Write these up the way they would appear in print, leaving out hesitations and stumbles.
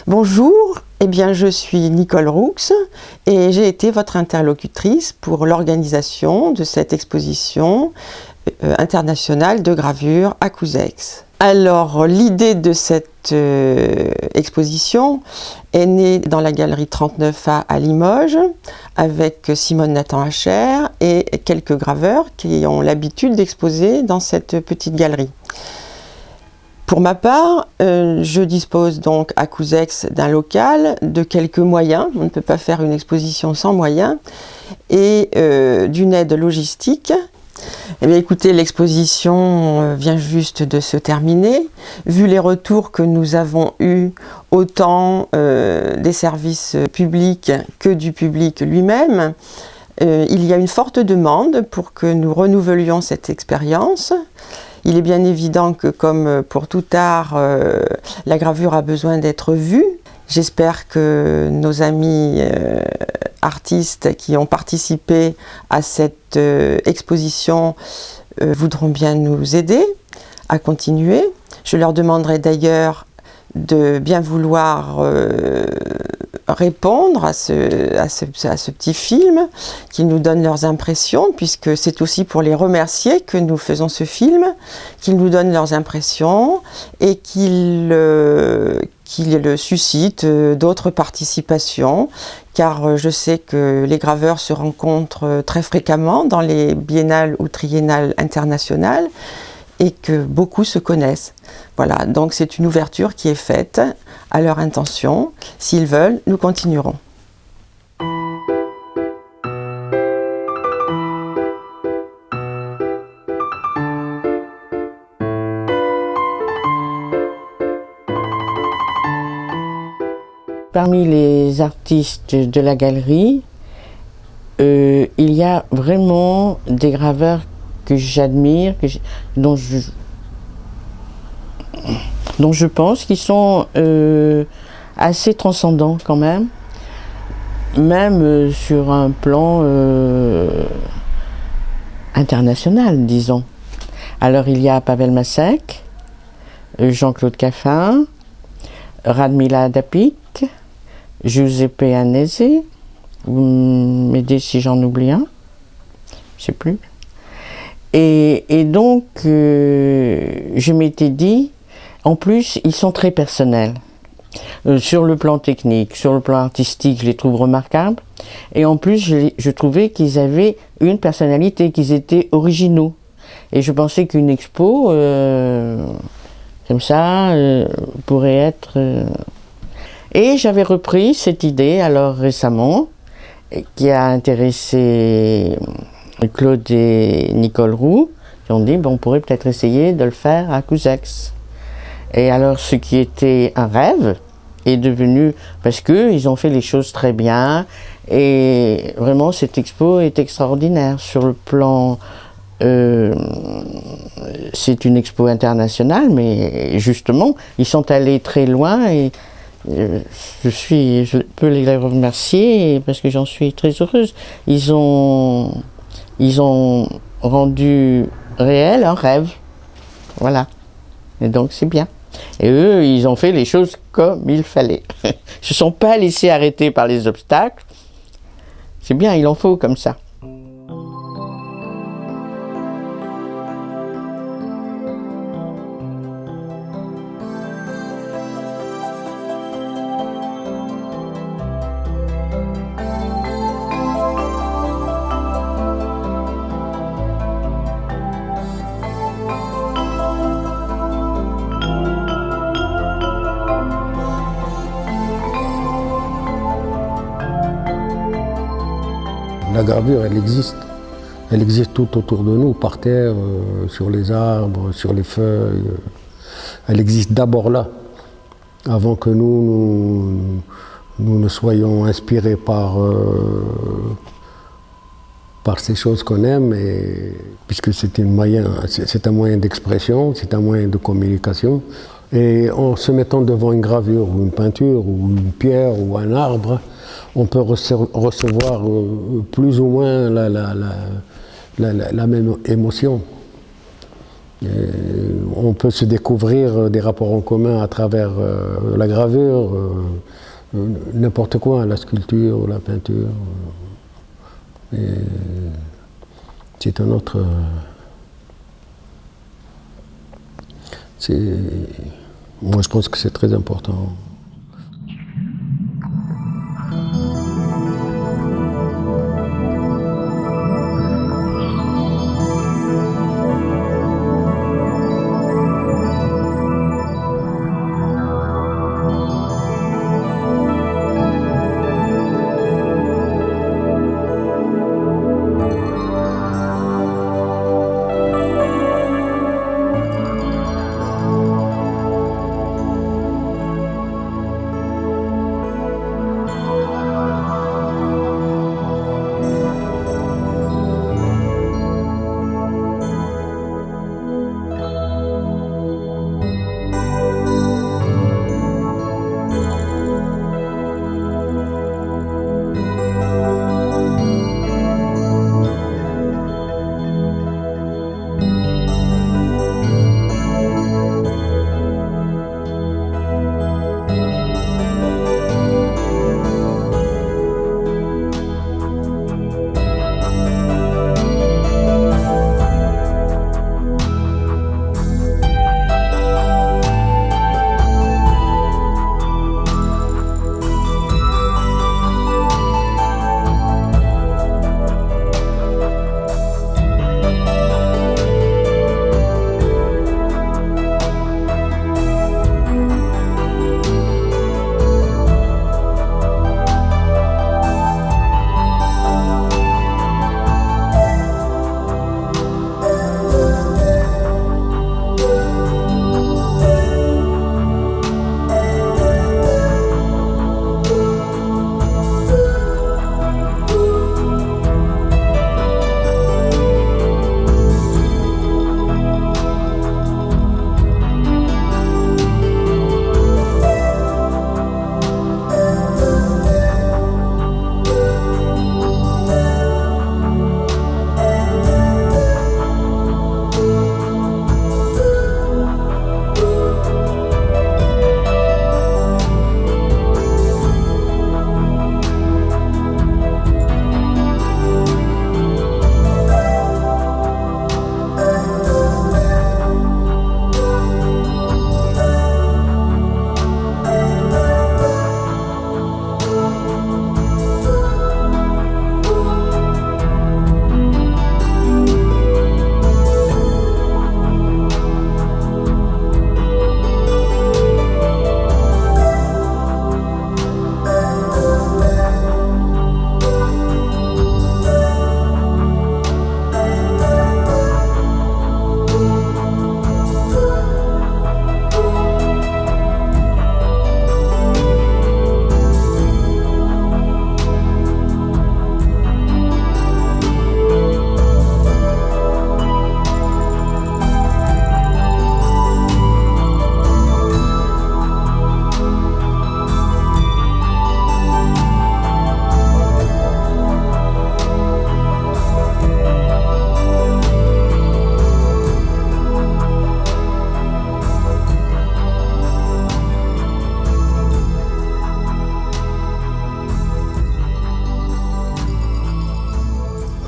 Bonjour, eh bien, je suis Nicole Roux et j'ai été votre interlocutrice pour l'organisation de cette exposition internationale de gravure à Couzex. Alors, l'idée de cette exposition est née dans la galerie 39A à Limoges avec Simone Nathan-Hacher et quelques graveurs qui ont l'habitude d'exposer dans cette petite galerie. Pour ma part, je dispose donc à Couzex d'un local, de quelques moyens, on ne peut pas faire une exposition sans moyens, et d'une aide logistique. Eh bien écoutez, l'exposition vient juste de se terminer. Vu les retours que nous avons eus, autant des services publics que du public lui-même, il y a une forte demande pour que nous renouvelions cette expérience. Il est bien évident que, comme pour tout art, la gravure a besoin d'être vue. J'espère que nos amis artistes qui ont participé à cette exposition voudront bien nous aider à continuer. Je leur demanderai d'ailleurs de bien vouloir répondre à ce petit film, qu'ils nous donnent leurs impressions, puisque c'est aussi pour les remercier que nous faisons ce film, qu'ils nous donnent leurs impressions et qu'ils suscitent d'autres participations, car je sais que les graveurs se rencontrent très fréquemment dans les biennales ou triennales internationales et que beaucoup se connaissent. Voilà, donc c'est une ouverture qui est faite à leur intention. S'ils veulent, nous continuerons. Parmi les artistes de la galerie, il y a vraiment des graveurs que j'admire, dont je pense qu'ils sont assez transcendants quand même sur un plan international, disons. Alors il y a Pavel Masek, Jean-Claude Caffin, Radmila Dapik, Giuseppe Annese, vous m'aidez si j'en oublie un, je sais plus. Et donc, je m'étais dit, en plus, ils sont très personnels. Sur le plan technique, sur le plan artistique, je les trouve remarquables. Et en plus, je trouvais qu'ils avaient une personnalité, qu'ils étaient originaux. Et je pensais qu'une expo, comme ça, pourrait être... Et j'avais repris cette idée, alors récemment, qui a intéressé Claude et Nicole Roux, qui ont dit, bon, on pourrait peut-être essayer de le faire à Couzex. Et alors, ce qui était un rêve est devenu, parce qu'ils ont fait les choses très bien, et vraiment, cette expo est extraordinaire. Sur le plan, c'est une expo internationale, mais justement, ils sont allés très loin, et je peux les remercier, parce que j'en suis très heureuse. Ils ont rendu réel un rêve, voilà, et donc c'est bien. Et eux, ils ont fait les choses comme il fallait. Ils ne se sont pas laissés arrêter par les obstacles. C'est bien, il en faut comme ça. La gravure, elle existe. Elle existe tout autour de nous, par terre, sur les arbres, sur les feuilles. Elle existe d'abord là, avant que nous ne soyons inspirés par ces choses qu'on aime, puisque c'est un moyen d'expression, c'est un moyen de communication. Et en se mettant devant une gravure, ou une peinture, ou une pierre, ou un arbre, on peut recevoir plus ou moins la même émotion. On peut se découvrir des rapports en commun à travers la gravure, n'importe quoi, la sculpture, la peinture. Et c'est un autre. Moi, je pense que c'est très important.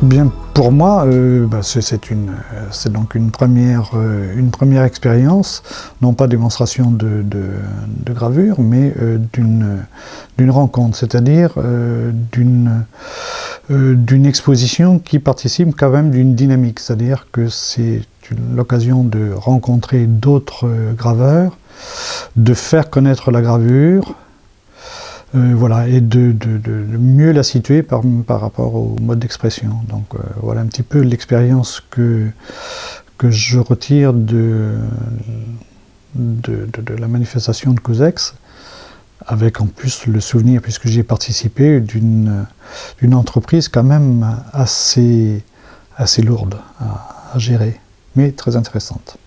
Bien, pour moi, c'est donc une première expérience, non pas démonstration de gravure, mais d'une rencontre, c'est-à-dire d'une exposition qui participe quand même d'une dynamique, c'est-à-dire que c'est l'occasion de rencontrer d'autres graveurs, de faire connaître la gravure, voilà, et de mieux la situer par rapport au mode d'expression. Donc voilà un petit peu l'expérience que je retire de la manifestation de Couzex, avec en plus le souvenir, puisque j'y ai participé, d'une entreprise quand même assez lourde à gérer, mais très intéressante.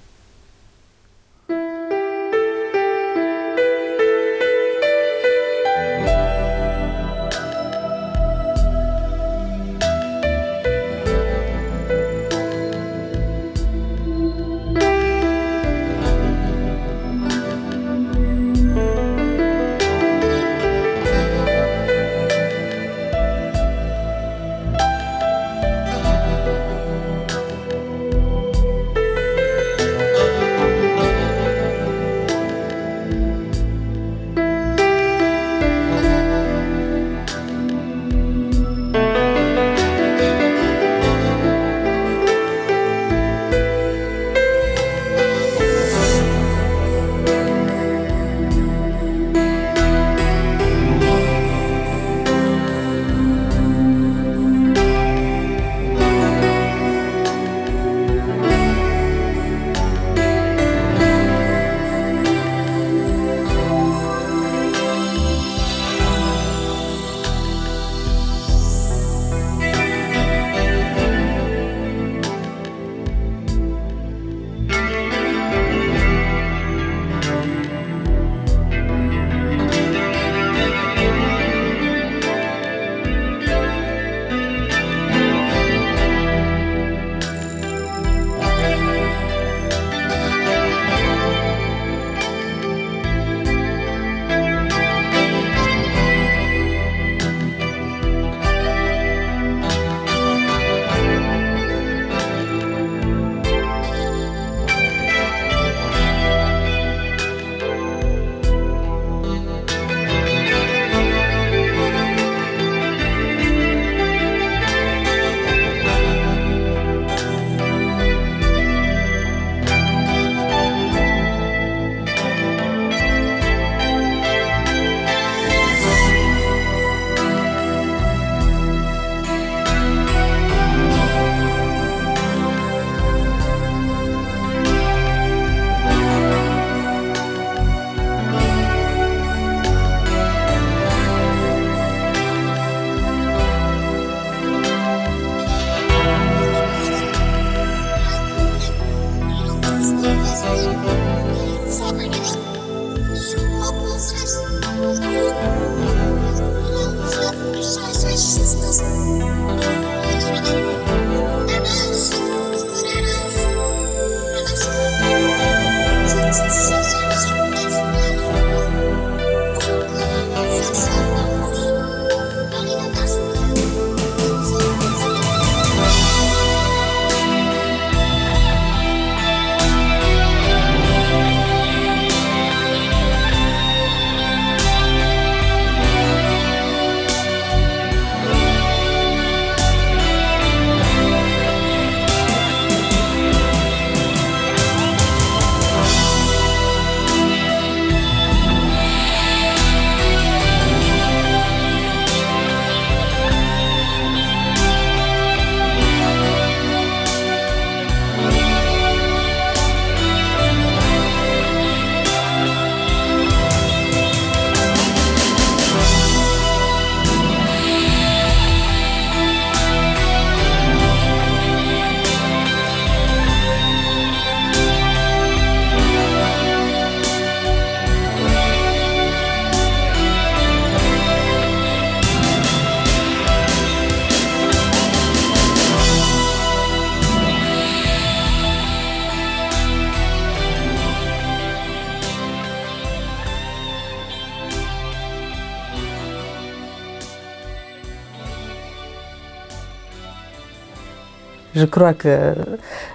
Je crois que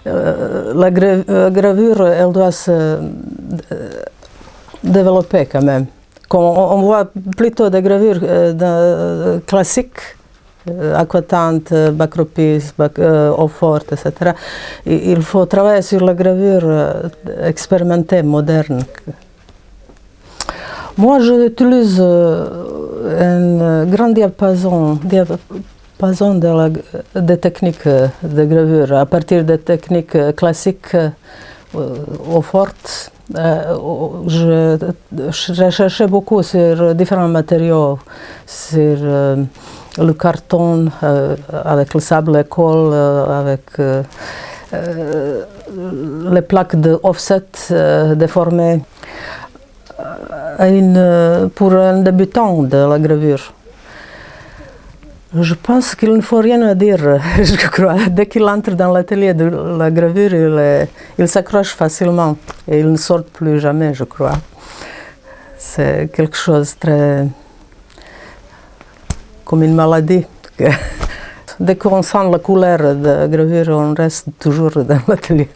la gravure, elle doit se développer quand même. On voit plutôt des gravures classiques, aquatantes, Bacropis, eau-forte, etc. Il faut travailler sur la gravure expérimentée, moderne. Moi, j'utilise un grand diapason des techniques de gravure, à partir des techniques classiques eau-forte. Je cherchais beaucoup sur différents matériaux, sur le carton, avec le sable école, avec les plaques de offset déformées. Pour un débutant de la gravure, je pense qu'il ne faut rien à dire, je crois. Dès qu'il entre dans l'atelier de la gravure, il s'accroche facilement et il ne sort plus jamais, je crois. C'est quelque chose de très... comme une maladie. Dès qu'on sent la couleur de la gravure, on reste toujours dans l'atelier.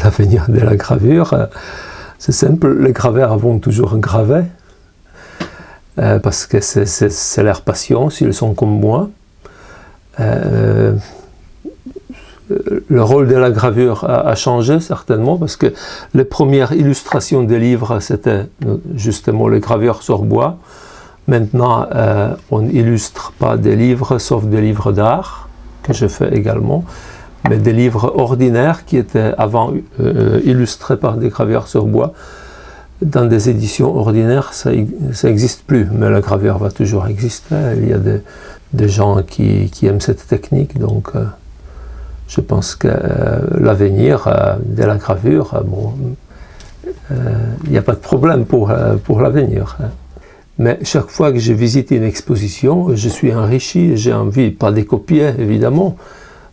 L'avenir de la gravure, c'est simple, les graveurs vont toujours graver, parce que c'est leur passion, s'ils sont comme moi. Le rôle de la gravure a changé certainement, parce que les premières illustrations des livres, c'était justement les gravures sur bois. Maintenant, on n'illustre pas des livres, sauf des livres d'art, que je fais également, mais des livres ordinaires qui étaient avant illustrés par des graveurs sur bois. Dans des éditions ordinaires, ça n'existe plus, mais la gravure va toujours exister. Il y a des gens qui aiment cette technique, donc je pense que l'avenir de la gravure, il n'y a pas de problème pour l'avenir. Mais chaque fois que je visite une exposition, je suis enrichi, j'ai envie, pas de copier évidemment,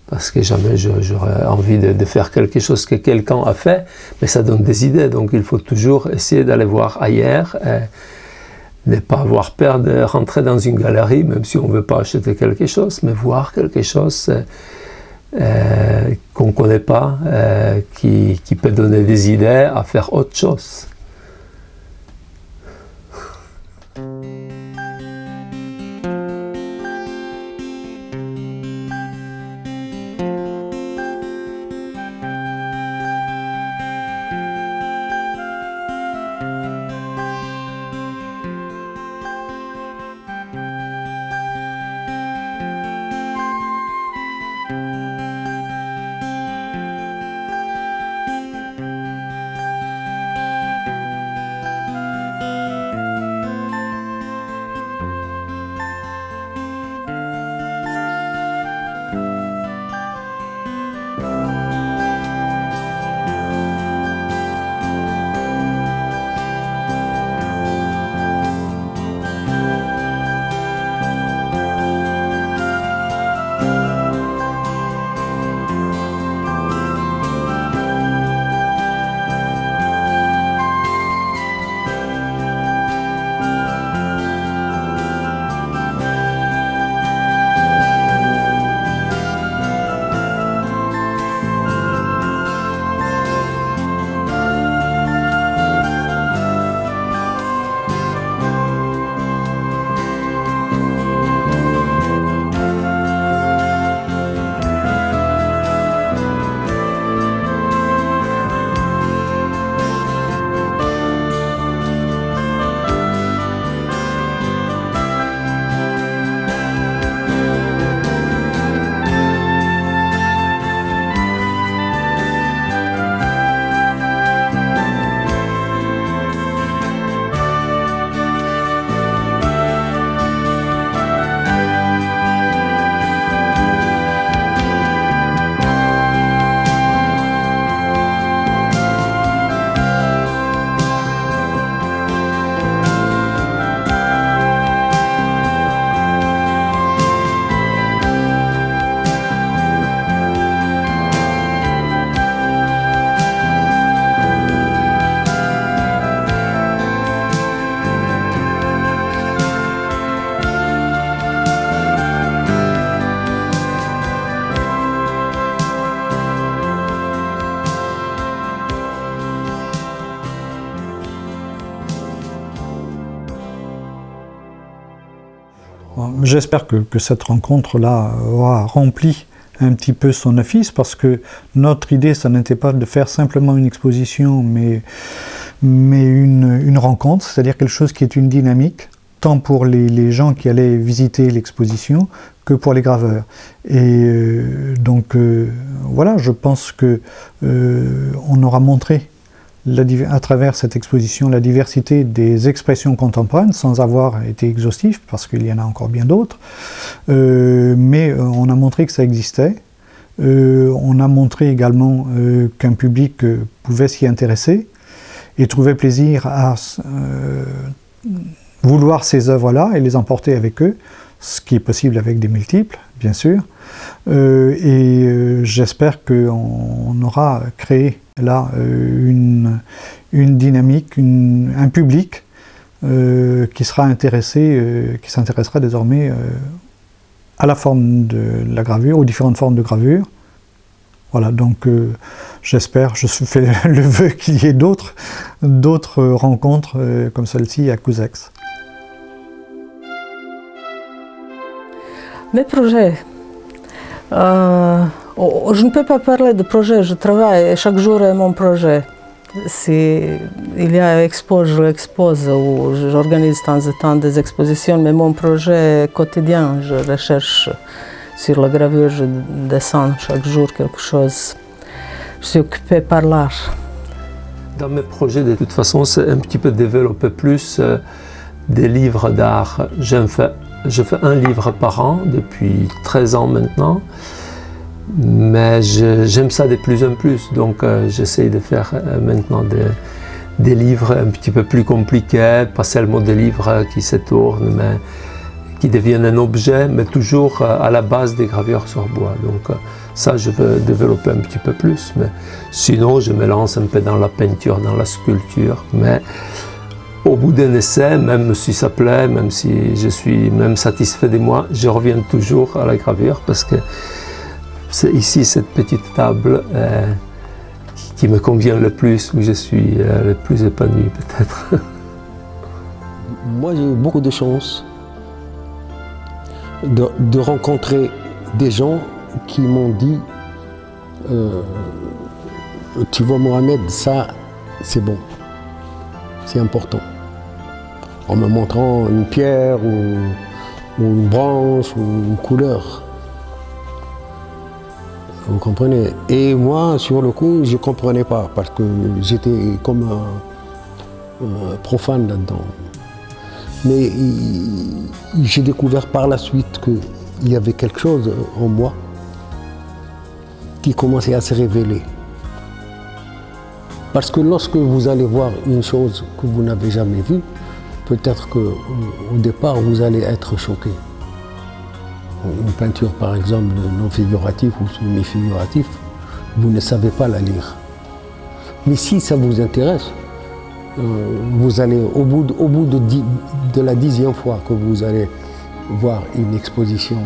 parce que jamais j'aurais envie de faire quelque chose que quelqu'un a fait, mais ça donne des idées, donc il faut toujours essayer d'aller voir ailleurs, et ne pas avoir peur de rentrer dans une galerie, même si on ne veut pas acheter quelque chose, mais voir quelque chose qu'on ne connaît pas, qui peut donner des idées à faire autre chose. J'espère que cette rencontre-là aura rempli un petit peu son office, parce que notre idée, ça n'était pas de faire simplement une exposition, mais une rencontre, c'est-à-dire quelque chose qui est une dynamique, tant pour les gens qui allaient visiter l'exposition que pour les graveurs. Et donc voilà, je pense que on aura montré à travers cette exposition la diversité des expressions contemporaines, sans avoir été exhaustif, parce qu'il y en a encore bien d'autres, mais on a montré que ça existait. On a montré également qu'un public pouvait s'y intéresser et trouver plaisir à vouloir ces œuvres-là et les emporter avec eux, ce qui est possible avec des multiples, bien sûr. J'espère qu'on aura créé là une dynamique, un public qui sera intéressé, qui s'intéressera désormais à la forme de la gravure, aux différentes formes de gravure. Voilà, donc j'espère, je fais le vœu qu'il y ait d'autres rencontres comme celle-ci à Couzex. Mes projets. Je ne peux pas parler de projet, je travaille, chaque jour est mon projet. Il y a expo, je expose ou j'organise de temps en temps des expositions, mais mon projet quotidien, je recherche sur la gravure, je descends chaque jour quelque chose. Je suis occupée par l'art. Dans mes projets, de toute façon, c'est un petit peu développer plus des livres d'art. Je fais un livre par an depuis 13 ans maintenant, mais j'aime ça de plus en plus, donc j'essaie de faire maintenant des livres un petit peu plus compliqués, pas seulement des livres qui se tournent, mais qui deviennent un objet, mais toujours à la base des gravures sur bois. Donc ça, je veux développer un petit peu plus, mais sinon je me lance un peu dans la peinture, dans la sculpture, mais au bout d'un essai, même si ça plaît, même si je suis même satisfait de moi, je reviens toujours à la gravure parce que c'est ici cette petite table qui me convient le plus, où je suis le plus épanoui peut-être. Moi j'ai eu beaucoup de chance de rencontrer des gens qui m'ont dit tu vois Mohamed, ça c'est bon, c'est important. En me montrant une pierre ou une branche ou une couleur. Vous comprenez? Et moi, sur le coup, je ne comprenais pas parce que j'étais comme un profane là-dedans. Mais j'ai découvert par la suite qu'il y avait quelque chose en moi qui commençait à se révéler. Parce que lorsque vous allez voir une chose que vous n'avez jamais vue, peut-être qu'au départ, vous allez être choqué. Une peinture, par exemple, non figurative ou semi-figuratif, vous ne savez pas la lire. Mais si ça vous intéresse, vous allez, au bout de la 10e fois que vous allez voir une exposition,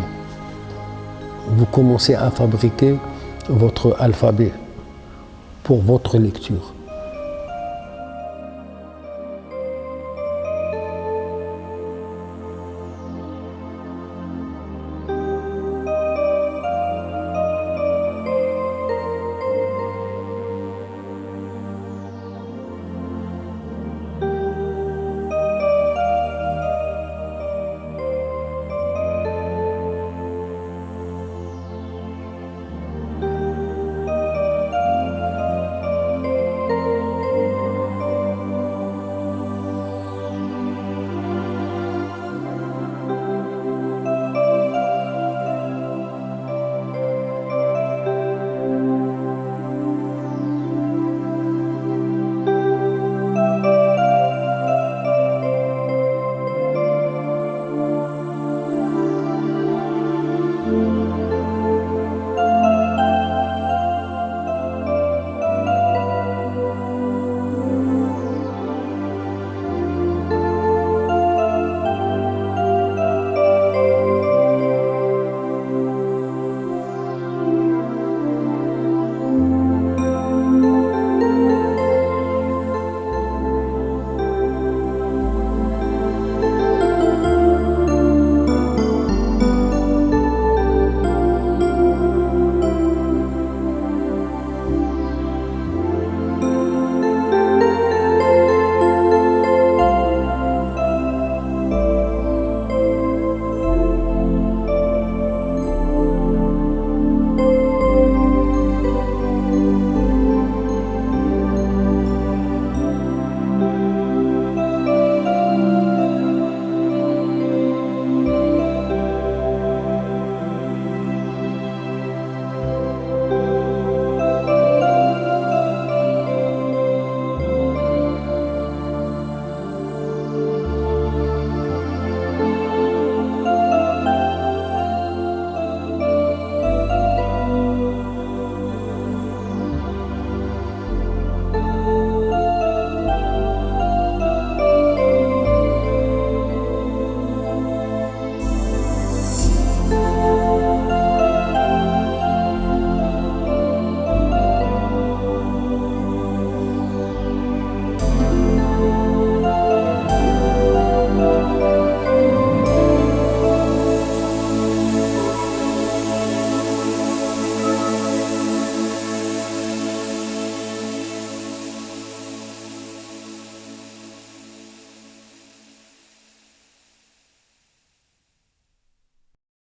vous commencez à fabriquer votre alphabet pour votre lecture.